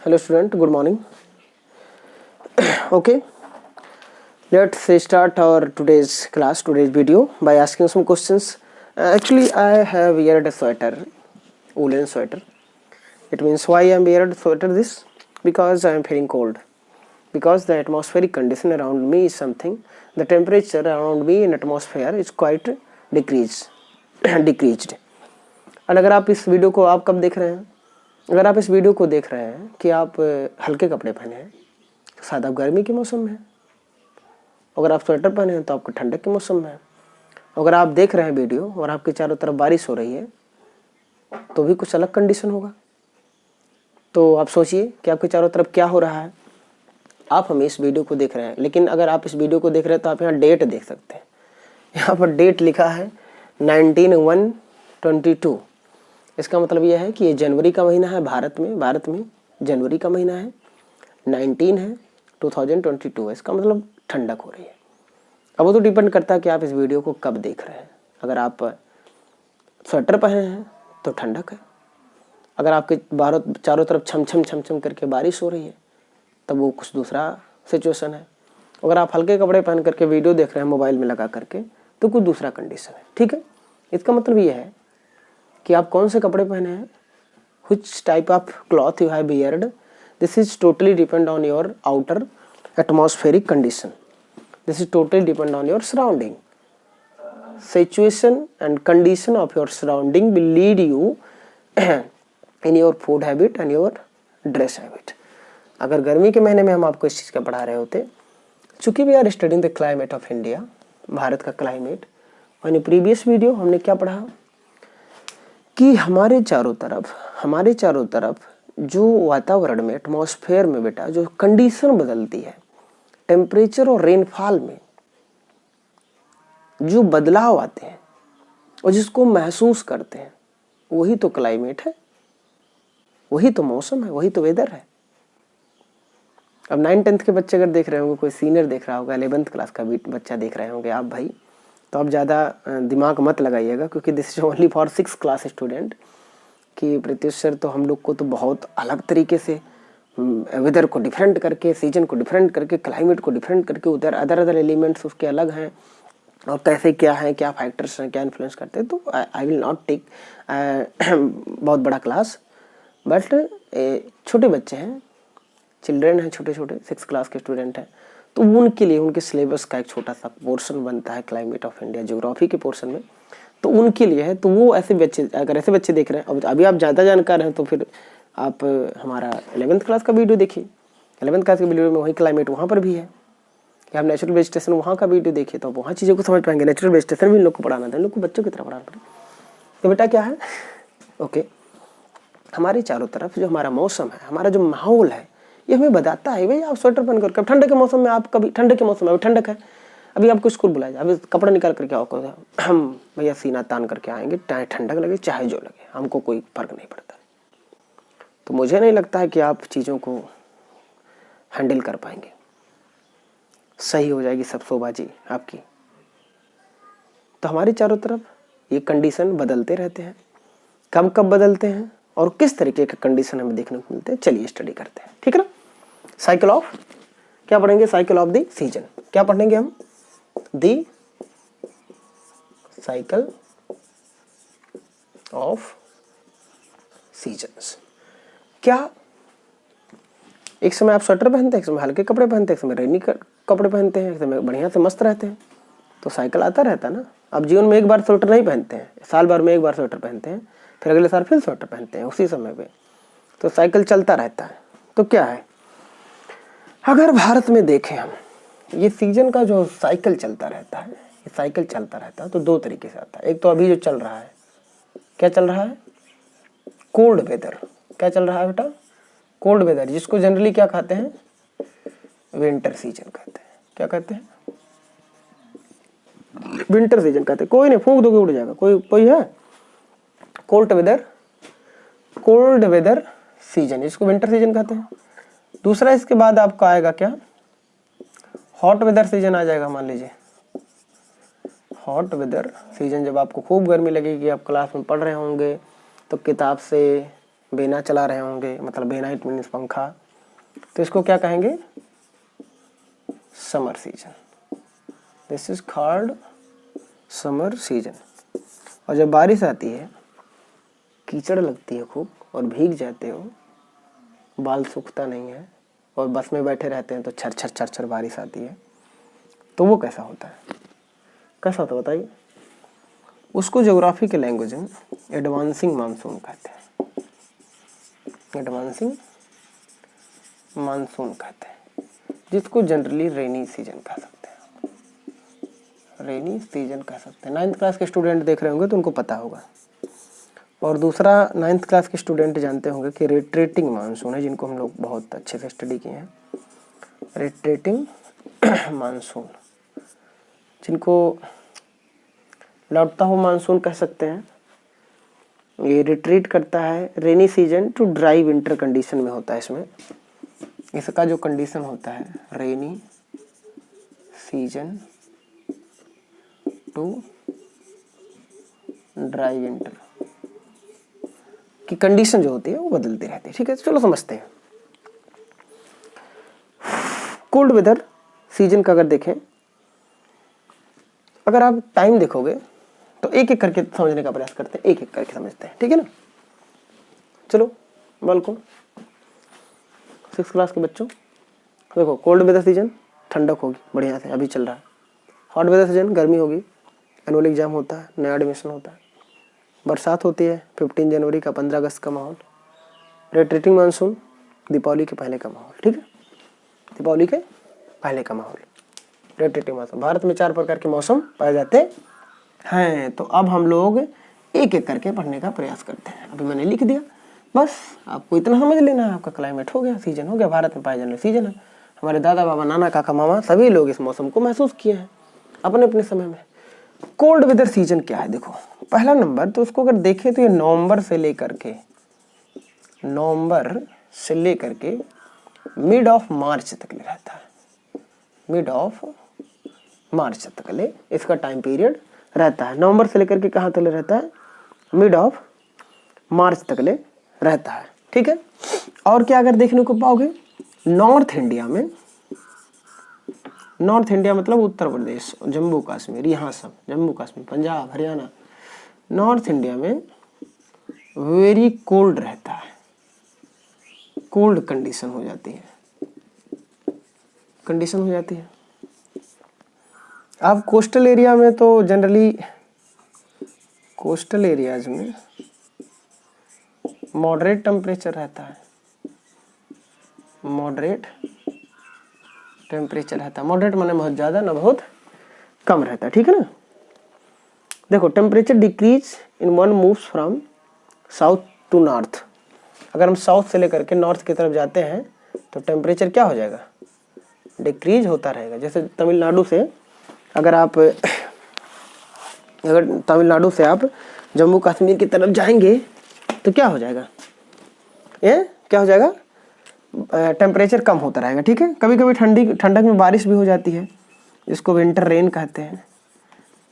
Hello student, good morning. Okay, let's start our today's class, today's video by asking some questions. Actually, I have weared a sweater, woolen sweater. It means why I am wearing sweater this? Because I am feeling cold. Because the atmospheric condition around me is something. The temperature around me in atmosphere is quite decreased. और अगर आप इस video को आप कब देख रहे हैं, अगर आप इस वीडियो को देख रहे हैं कि आप हल्के कपड़े पहने हैं तो शायद आप गर्मी के मौसम में हैं। अगर आप स्वेटर पहने हैं तो आपको ठंडक के मौसम में है। अगर आप देख रहे हैं वीडियो और आपके चारों तरफ बारिश हो रही है तो भी कुछ अलग कंडीशन होगा। तो आप सोचिए कि आपके चारों तरफ क्या हो रहा है। आप हमें इस वीडियो को देख रहे हैं, लेकिन अगर आप इस वीडियो को देख रहे हैं तो आप यहाँ डेट देख सकते हैं। यहाँ पर डेट लिखा है 19/1/22। इसका मतलब यह है कि ये जनवरी का महीना है। भारत में जनवरी का महीना है, 19 है, 2022 है। इसका मतलब ठंडक हो रही है। अब वो तो डिपेंड करता है कि आप इस वीडियो को कब देख रहे हैं। अगर आप स्वेटर पहने हैं तो ठंडक है। अगर आपके चारों तरफ छम छम करके बारिश हो रही है तब वो कुछ दूसरा सिचुएशन है। अगर आप हल्के कपड़े पहन करके वीडियो देख रहे हैं मोबाइल में लगा करके तो कुछ दूसरा कंडीशन है। ठीक है, इसका मतलब ये है कि आप कौन से कपड़े पहने हैं, which type of cloth you have weared, this is totally depend on your outer atmospheric condition. This is totally depend on your surrounding. Situation and condition of your surrounding will lead you in your food habit and your dress habit. अगर गर्मी के महीने में हम आपको इस चीज़ का पढ़ा रहे होते, चूँकि we are studying the climate of India, Bharat का क्लाइमेट, और इन प्रीवियस वीडियो हमने क्या पढ़ा कि हमारे चारों तरफ जो वातावरण में, एटमॉस्फेयर में बेटा जो कंडीशन बदलती है, टेम्परेचर और रेनफॉल में जो बदलाव आते हैं और जिसको महसूस करते हैं, वही तो क्लाइमेट है, वही तो मौसम है, वही तो वेदर है। अब 9-10th के बच्चे अगर देख रहे होंगे, कोई सीनियर देख रहा होगा, 11th क्लास का भी बच्चा देख रहे होंगे आप भाई, तो आप ज़्यादा दिमाग मत लगाइएगा, क्योंकि this is only for 6th class student. कि प्रत्युष सर तो हम लोग को तो बहुत अलग तरीके से वेदर को डिफरेंट करके, सीजन को डिफरेंट करके, क्लाइमेट को डिफरेंट करके, उधर अदर एलिमेंट्स उसके अलग हैं और कैसे क्या है, क्या फैक्टर्स हैं, क्या इन्फ्लुएंस करते हैं। तो आई विल नॉट टेक बहुत बड़ा क्लास, बट छोटे बच्चे हैं, चिल्ड्रेन हैं, छोटे 6th क्लास के स्टूडेंट हैं, तो उनके लिए उनके सिलेबस का एक छोटा सा पोर्शन बनता है क्लाइमेट ऑफ इंडिया, ज्योग्राफी के पोर्शन में, तो उनके लिए है। तो वो ऐसे बच्चे, अगर ऐसे बच्चे देख रहे हैं, अब अभी आप ज़्यादा जानकार हैं तो फिर आप हमारा 11th क्लास का वीडियो देखिए। 11th क्लास के वीडियो में वही क्लाइमेट वहाँ पर भी है कि आप नेचुरल वेजिटेशन वहाँ का वीडियो देखिए तो वहाँ चीज़ों को समझ पाएंगे। नेचुरल वेजिटेशन भी इन लोग को पढ़ाना था, इन लोग को बच्चों की तरह पढ़ाना था। तो बेटा क्या है, ओके, हमारे चारों तरफ जो हमारा मौसम है, हमारा जो माहौल है, ये हमें बताता है भाई आप स्वेटर पहन करके, ठंड के मौसम में आप कभी, ठंड के मौसम में अभी ठंडक है, अभी आपको स्कूल बुलाया जाए, अभी कपड़ा निकाल करके आओ, हम भैया सीना तान करके आएंगे, चाहे ठंडक लगे चाहे जो लगे, हमको कोई फर्क नहीं पड़ता। तो मुझे नहीं लगता है कि आप चीज़ों को हैंडल कर पाएंगे, सही हो जाएगी सब शोबाजी आपकी। तो हमारे चारों तरफ ये कंडीशन बदलते रहते हैं। कब कब बदलते हैं और किस तरीके के कंडीशन हमें देखने को मिलते हैं, चलिए स्टडी करते हैं। ठीक है ना। साइकिल ऑफ, क्या पढ़ेंगे, साइकिल ऑफ द सीजन। क्या पढ़ेंगे हम, द साइकिल ऑफ सीजन्स। क्या एक समय आप स्वेटर पहनते हैं, एक समय हल्के कपड़े पहनते हैं, एक समय रेनी कपड़े पहनते हैं, एक समय बढ़िया से मस्त रहते हैं, तो साइकिल आता रहता है ना। अब जीवन में एक बार स्वेटर नहीं पहनते हैं, साल भर में एक बार स्वेटर पहनते हैं, फिर अगले साल फिर स्वेटर पहनते हैं उसी समय पे, तो साइकिल चलता रहता है। तो क्या है, अगर भारत में देखें हम, ये सीजन का जो साइकिल चलता रहता है, ये साइकिल चलता रहता है तो दो तरीके से आता है। एक तो अभी जो चल रहा है, क्या चल रहा है, कोल्ड वेदर। क्या चल रहा है बेटा, कोल्ड वेदर, जिसको जनरली क्या कहते हैं, विंटर सीजन कहते हैं। क्या कहते हैं, विंटर सीजन कहते हैं। कोई नहीं, फूंक दोगे उड़ जाएगा, कोई है, कोल्ड वेदर सीजन, इसको विंटर सीजन कहते हैं। दूसरा इसके बाद आपका आएगा क्या, हॉट वेदर सीजन आ जाएगा। मान लीजिए हॉट वेदर सीजन, जब आपको खूब गर्मी लगेगी, आप क्लास में पढ़ रहे होंगे तो किताब से बेना चला रहे होंगे, मतलब बेना इट मीन्स पंखा, तो इसको क्या कहेंगे? Summer season. This is called summer season. और जब बारिश आती है, कीचड़ लगती है खूब और भीग जाते हो, बाल सूखता नहीं है और बस में बैठे रहते हैं तो छर छर छर छर बारिश आती है, तो वो कैसा होता है? कैसा होता है बताइए? उसको ज्योग्राफी के लैंग्वेज में एडवांसिंग मानसून कहते हैं। एडवांसिंग मानसून कहते हैं, जिसको जनरली रेनी सीजन कह सकते हैं। रेनी सीजन कह सकते हैं। 9th क्लास के स्टूडेंट देख रहे होंगे तो उनको पता होगा। और दूसरा 9th क्लास के स्टूडेंट जानते होंगे कि रिट्रेटिंग मानसून है, जिनको हम लोग बहुत अच्छे से स्टडी किए हैं। रिट्रेटिंग मानसून, जिनको लौटता हुआ मानसून कह सकते हैं। ये रिट्रीट करता है rainy season two dry winter condition में होता है। इसमें इसका जो कंडीशन होता है, rainy season two dry winter की कंडीशन जो होती है वो बदलती रहती है। ठीक है, चलो समझते हैं। कोल्ड वेदर सीजन का अगर देखें, अगर आप टाइम देखोगे तो एक एक करके समझने का प्रयास करते हैं, एक एक करके समझते हैं, ठीक है ना। चलो वेलकम 6th क्लास के बच्चों। देखो, कोल्ड वेदर सीजन ठंडक होगी बढ़िया से, अभी चल रहा है। हॉट वेदर सीजन गर्मी होगी, एनुअल एग्जाम होता है, नया एडमिशन होता है। बरसात होती है 15 जनवरी का, 15 अगस्त का माहौल। रिट्रीटिंग मानसून दीपावली के पहले का माहौल, ठीक है, दीपावली के पहले का माहौल। Retreating monsoon. भारत में 4 प्रकार के मौसम पाए जाते हैं। तो अब हम लोग एक एक करके पढ़ने का प्रयास करते हैं। अभी मैंने लिख दिया, बस आपको इतना समझ लेना है। आपका क्लाइमेट हो गया, सीजन हो गया, भारत में पाए जाने वाले सीजन है। हमारे दादा बाबा, नाना, काका, मामा सभी लोग इस मौसम को महसूस किए हैं अपने अपने समय में। कोल्ड वेदर सीजन क्या है? देखो, पहला नंबर तो उसको अगर देखें तो ये नवंबर से लेकर के मिड ऑफ मार्च तक ले रहता है। मिड ऑफ मार्च तक ले इसका टाइम पीरियड रहता है। नवंबर से लेकर के कहाँ तक ले रहता है? मिड ऑफ मार्च तक ले रहता है, ठीक है। और क्या अगर देखने को पाओगे, नॉर्थ इंडिया मतलब उत्तर प्रदेश, जम्मू कश्मीर, यहाँ सब जम्मू कश्मीर, पंजाब, हरियाणा, नॉर्थ इंडिया में वेरी कोल्ड रहता है। कोल्ड कंडीशन हो जाती है, आप कोस्टल एरिया में तो जनरली कोस्टल एरियाज में मॉडरेट टेम्परेचर रहता है। मॉडरेट माने बहुत ज़्यादा ना बहुत कम रहता है, ठीक है ना। देखो, temperature decreases in one moves from south to north. अगर हम साउथ से लेकर के नॉर्थ की तरफ जाते हैं तो टेम्परेचर क्या हो जाएगा? डिक्रीज होता रहेगा। जैसे तमिलनाडु से आप जम्मू कश्मीर की तरफ जाएंगे तो क्या हो जाएगा? टेम्परेचर कम होता रहेगा, ठीक है। कभी कभी ठंडक में बारिश भी हो जाती है, जिसको विंटर रेन कहते हैं।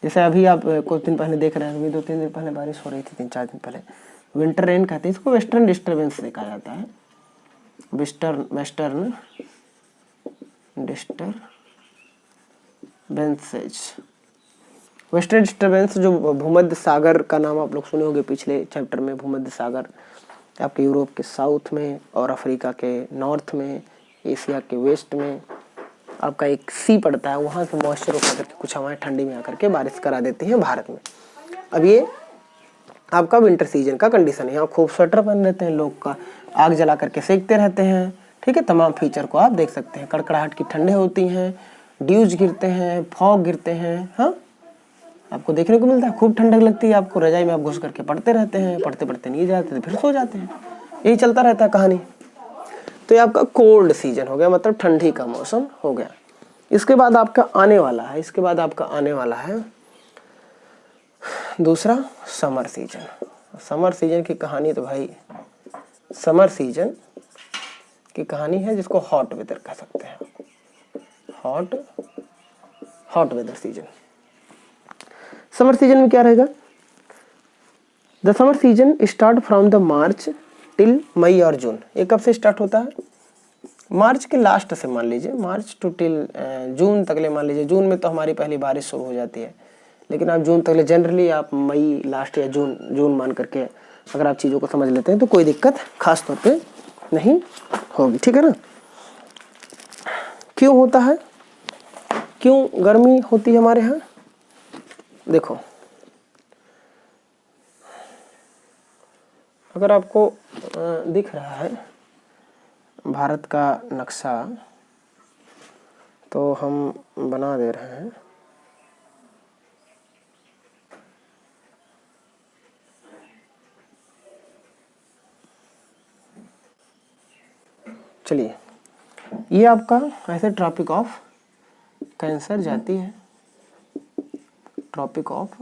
जैसे अभी आप कुछ दिन पहले देख रहे हैं, अभी 2-3 दिन पहले बारिश हो रही थी, 3-4 दिन पहले, विंटर रेन कहते हैं इसको। वेस्टर्न डिस्टर्बेंस से कहा जाता है, वेस्टर्न डिस्टर्बेंसेज। वेस्टर्न डिस्टर्बेंस जो भूमध्य सागर का नाम आप लोग सुने होंगे पिछले चैप्टर में। भूमध्य सागर आपके यूरोप के साउथ में और अफ्रीका के नॉर्थ में, एशिया के वेस्ट में आपका एक सी पड़ता है, वहाँ से मॉइस्चर उठा करके कुछ हवाएं ठंडी में आकर के बारिश करा देती हैं भारत में। अब ये आपका विंटर सीजन का कंडीशन है। यहाँ खूब स्वेटर पहन लेते हैं लोग, का आग जला करके सेकते रहते हैं, ठीक है। तमाम फीचर को आप देख सकते हैं। कड़कड़ाहट की ठंडे होती हैं, ड्यूज गिरते हैं, फॉग गिरते हैं, हाँ आपको देखने को मिलता है। खूब ठंडक लगती है आपको, रजाई में आप घुस करके पढ़ते रहते हैं, पढ़ते पढ़ते नहीं जाते तो फिर सो जाते हैं, यही चलता रहता है कहानी। तो ये आपका कोल्ड सीजन हो गया, मतलब ठंडी का मौसम हो गया। इसके बाद आपका आने वाला है दूसरा समर सीजन। समर सीजन की कहानी तो भाई, समर सीजन की कहानी है जिसको हॉट वेदर कह सकते हैं। Hot weather season. Summer season में क्या रहेगा? The summer season start from the March till May और जून। ये कब से स्टार्ट होता है? मार्च के लास्ट से मान लीजिए, मार्च टू टिल जून तक ले मान लीजिए। जून में तो हमारी पहली बारिश शुरू हो जाती है, लेकिन आप जून तक ले, जनरली आप मई लास्ट या जून मान करके अगर आप चीज़ों को समझ लेते हैं तो कोई दिक्कत खास तौर पे नहीं होगी, ठीक है ना। क्यों होता है, क्यों गर्मी होती है हमारे यहाँ? देखो, अगर आपको दिख रहा है भारत का नक्शा, तो हम बना दे रहे हैं। चलिए, ये आपका ऐसे ट्रॉपिक ऑफ कैंसर जाती है, ट्रॉपिक ऑफ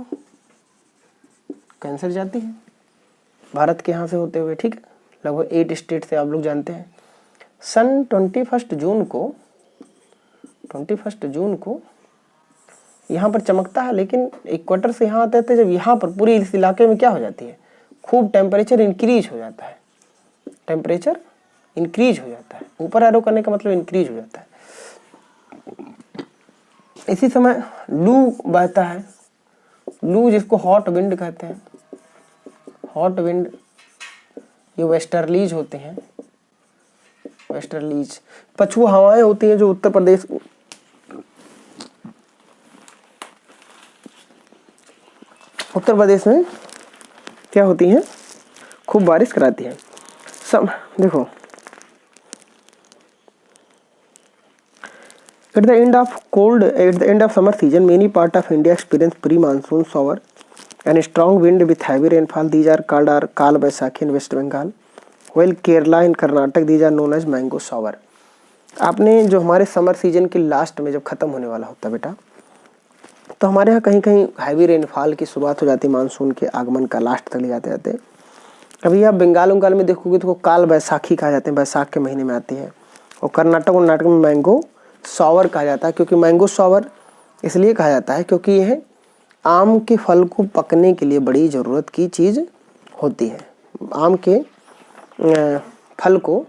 कैंसर जाती है भारत के यहाँ से होते हुए, ठीक है। लगभग 8 स्टेट से आप लोग जानते हैं। सन 21 जून को यहाँ पर चमकता है, लेकिन इक्वेटर से यहाँ आते थे, जब यहाँ पर पूरे इस इलाके में क्या हो जाती है, खूब टेम्परेचर इंक्रीज हो जाता है। टेम्परेचर इंक्रीज हो जाता है, ऊपर एरो करने का मतलब इंक्रीज हो जाता है। इसी समय लू बहता है, लू जिसको हॉट विंड कहते हैं। हॉट विंड ये वेस्टर्लीज होते हैं, वेस्टर्लीज पछुआ हवाएं होती हैं जो उत्तर प्रदेश में क्या होती हैं, खूब बारिश कराती है। सब देखो, at the end of summer season, many part of India experience pre-monsoon shower and strong wind with heavy rainfall. These are called Kal Baisakhi in West Bengal, while Kerala and Karnataka these are known as mango shower. आपने जो हमारे summer season के last में जब खत्म होने वाला होता है बेटा, तो हमारे यहाँ कहीं कहीं हैवी रेनफॉल की शुरुआत हो जाती है मानसून के आगमन का, लास्ट तक ले जाते जाते। अभी आप बंगाल में देखोगे तो काल बैसाखी कहा जाते हैं, बैसाख के महीने में आती है। और कर्नाटक में मैंगो शॉवर कहा जाता है। क्योंकि मैंगो शॉवर इसलिए कहा जाता है क्योंकि यह आम के फल को पकने के लिए बड़ी ज़रूरत की चीज़ होती है। आम के फल को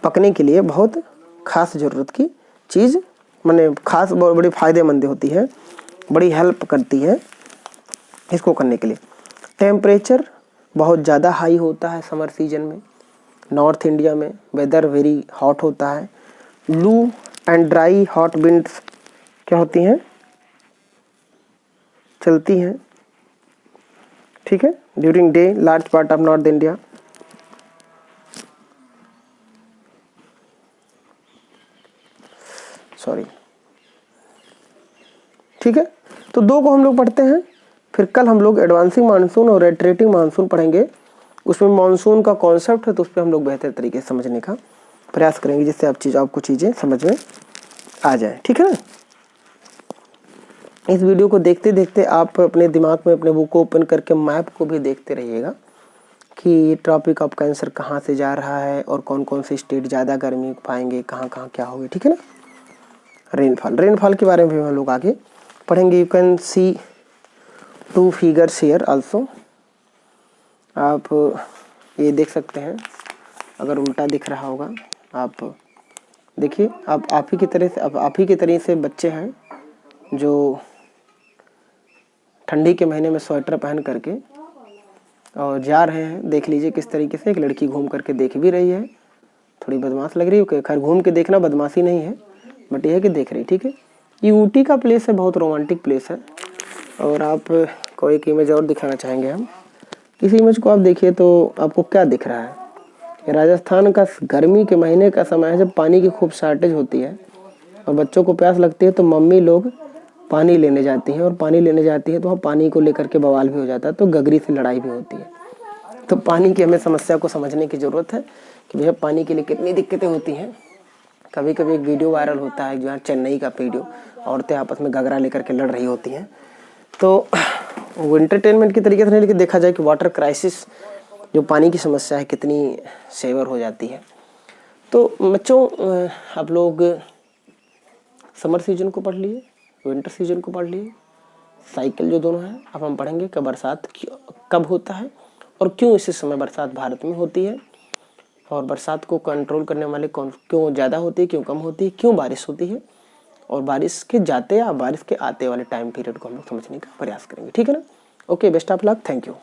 पकने के लिए बहुत खास ज़रूरत की चीज़, माने खास बड़ी फ़ायदेमंद होती है, बड़ी हेल्प करती है इसको करने के लिए। टेम्परेचर बहुत ज़्यादा हाई होता है समर सीजन में। नॉर्थ इंडिया में वेदर वेरी हॉट होता है। लू एंड ड्राई हॉट विंड्स क्या होती हैं, चलती हैं, ठीक है। During day large part of north India, sorry, ठीक है। तो दो को हम लोग पढ़ते हैं, फिर कल हम लोग एडवांसिंग मानसून और रेट्रेटिंग मानसून पढ़ेंगे। उसमें मानसून का कॉन्सेप्ट है, तो उस पर हम लोग बेहतर तरीके से समझने का प्रयास करेंगे, जिससे आपको चीज़ें समझ में आ जाए, ठीक है ना। इस वीडियो को देखते देखते आप अपने दिमाग में अपने बुक को ओपन करके मैप को भी देखते रहिएगा कि ये ट्रॉपिक ऑफ कैंसर कहाँ से जा रहा है और कौन कौन से स्टेट ज़्यादा गर्मी पाएंगे, कहाँ कहाँ क्या होगी, ठीक है ना। रेनफॉल के बारे में भी हम लोग आगे पढ़ेंगे। You can see 2 figures here also. आप ये देख सकते हैं, अगर उल्टा दिख रहा होगा आप देखिए। आप ही की तरह से बच्चे हैं जो ठंडी के महीने में स्वेटर पहन करके और जा रहे हैं। देख लीजिए किस तरीके से एक लड़की घूम करके देख भी रही है, थोड़ी बदमाश लग रही है। खैर घूम के देखना बदमाशी नहीं है, बट ये है कि देख रही, ठीक है। ये ऊटी का प्लेस है, बहुत रोमांटिक प्लेस है। और आप को एक इमेज और दिखाना चाहेंगे हम। इस इमेज को आप देखिए तो आपको क्या दिख रहा है, राजस्थान का गर्मी के महीने का समय है, जब पानी की खूब शॉर्टेज होती है और बच्चों को प्यास लगती है, तो मम्मी लोग पानी लेने जाती हैं। और पानी लेने जाती है तो वहाँ पानी को लेकर के बवाल भी हो जाता है, तो गगरी से लड़ाई भी होती है। तो पानी की हमें समस्या को समझने की ज़रूरत है कि भैया पानी के लिए कितनी दिक्कतें होती हैं। कभी कभी एक वीडियो वायरल होता है जहाँ चेन्नई का वीडियो, औरतें आपस में गगरा लेकर के लड़ रही होती हैं। तो वो एंटरटेनमेंट की तरीके से नहीं, लेकिन देखा जाए कि वाटर क्राइसिस जो पानी की समस्या है कितनी सेवर हो जाती है। तो बच्चों आप लोग समर सीजन को पढ़ लिए, विंटर सीजन को पढ़ लिए, साइकिल जो दोनों है। अब हम पढ़ेंगे कि बरसात कब होता है और क्यों इस समय बरसात भारत में होती है। और बरसात को कंट्रोल करने वाले कौन, क्यों ज़्यादा होती है, क्यों कम होती है, क्यों बारिश होती है, और बारिश के जाते या बारिश के आते वाले टाइम पीरियड को हम लोग समझने का प्रयास करेंगे। ठीक है ना? Okay, best of luck, thank you.